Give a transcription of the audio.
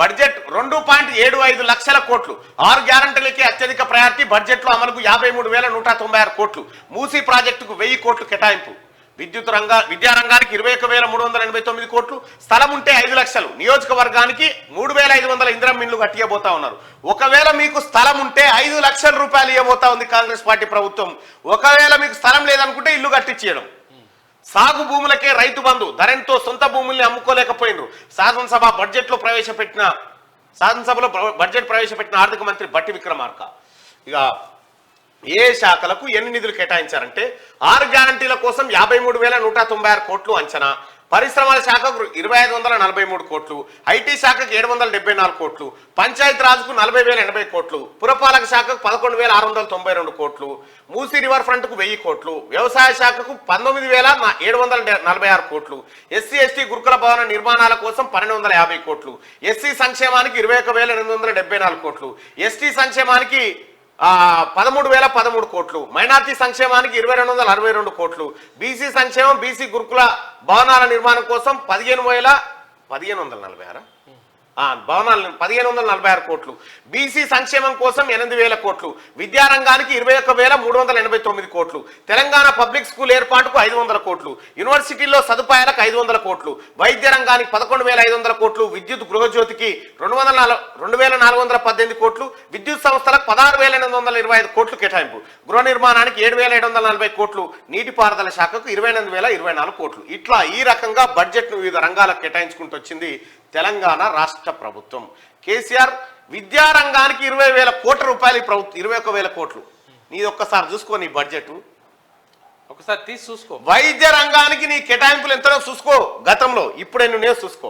Budget 2.75 లక్షల కోట్లు. 6 గ్యారంటీలకి అత్యధిక ప్రయారిటీ. బడ్జెట్లో అమలుకు 53,196 కోట్లు. మూసీ ప్రాజెక్టుకు 1000 కోట్లు కేటాయింపు. విద్యా రంగానికి 21,389 కోట్లు. స్థలం ఉంటే 5 లక్షలు. నియోజకవర్గానికి 3,500 ఇందిరమ్మ ఇండ్లు కట్టియబోతా ఉన్నారు. ఒకవేళ మీకు స్థలం ఉంటే 5 లక్షల రూపాయలు ఇవ్వబోతా ఉంది కాంగ్రెస్ పార్టీ ప్రభుత్వం. ఒకవేళ మీకు స్థలం లేదనుకుంటే ఇల్లు కట్టించేయడం. సాగు భూములకే రైతు బంధు. ధరణితో సొంత భూముల్ని అమ్ముకోలేకపోయినరు. శాసనసభలో బడ్జెట్ ప్రవేశపెట్టిన ఆర్థిక మంత్రి బట్టి విక్రమార్క ఇక ఏ శాఖలకు ఎన్ని నిధులు కేటాయించారంటే 6 గ్యారంటీల కోసం 53,196 కోట్లు అంచనా. పరిశ్రమల శాఖకు 2,543 కోట్లు. ఐటీ శాఖకు 774 కోట్లు. పంచాయతీ రాజ్కు 40,080 కోట్లు. పురపాలక శాఖకు 11,692 కోట్లు. మూసీ రివర్ ఫ్రంట్కు 1000 కోట్లు. వ్యవసాయ శాఖకు 19,746 కోట్లు. ఎస్సీ ఎస్టీ గురుకుల భవన నిర్మాణాల కోసం 1,250 కోట్లు. ఎస్సీ సంక్షేమానికి 21,874 కోట్లు. ఎస్టీ సంక్షేమానికి 13,013 కోట్లు. మైనార్టీ సంక్షేమానికి 2,262 కోట్లు. బీసీ సంక్షేమం బీసీ గురుకుల భవనాల నిర్మాణం కోసం 15,146 కోట్లు. బీసీ సంక్షేమం కోసం 8,000 కోట్లు. విద్యారంగానికి 21,389 కోట్లు. తెలంగాణ పబ్లిక్ స్కూల్ ఏర్పాటుకు 500 కోట్లు. యూనివర్సిటీల్లో సదుపాయాలకు 500 కోట్లు. వైద్య రంగానికి 11,500 కోట్లు. విద్యుత్ గృహజ్యోతికి 2,418 కోట్లు. విద్యుత్ సంస్థలకు 16,825 కోట్లు కేటాయింపు. గృహ నిర్మాణానికి 7,740 కోట్లు. నీటిపారుదల శాఖకు 28,024 కోట్లు. ఇట్లా ఈ రకంగా బడ్జెట్ను వివిధ రంగాలకు కేటాయించుకుంటూ వచ్చింది తెలంగాణ రాష్ట్ర ప్రభుత్వం. కేసీఆర్ విద్యారంగానికి 20,000 కోట్ల రూపాయలు. ప్రభుత్వం 21,000 కోట్లు. నీది ఒక్కసారి చూసుకో, నీ బడ్జెట్ ఒకసారి తీసి చూసుకో. వైద్య రంగానికి నీ కేటాయింపులు ఎంతనో చూసుకో. గతంలో ఇప్పుడే నువ్వు చూసుకో.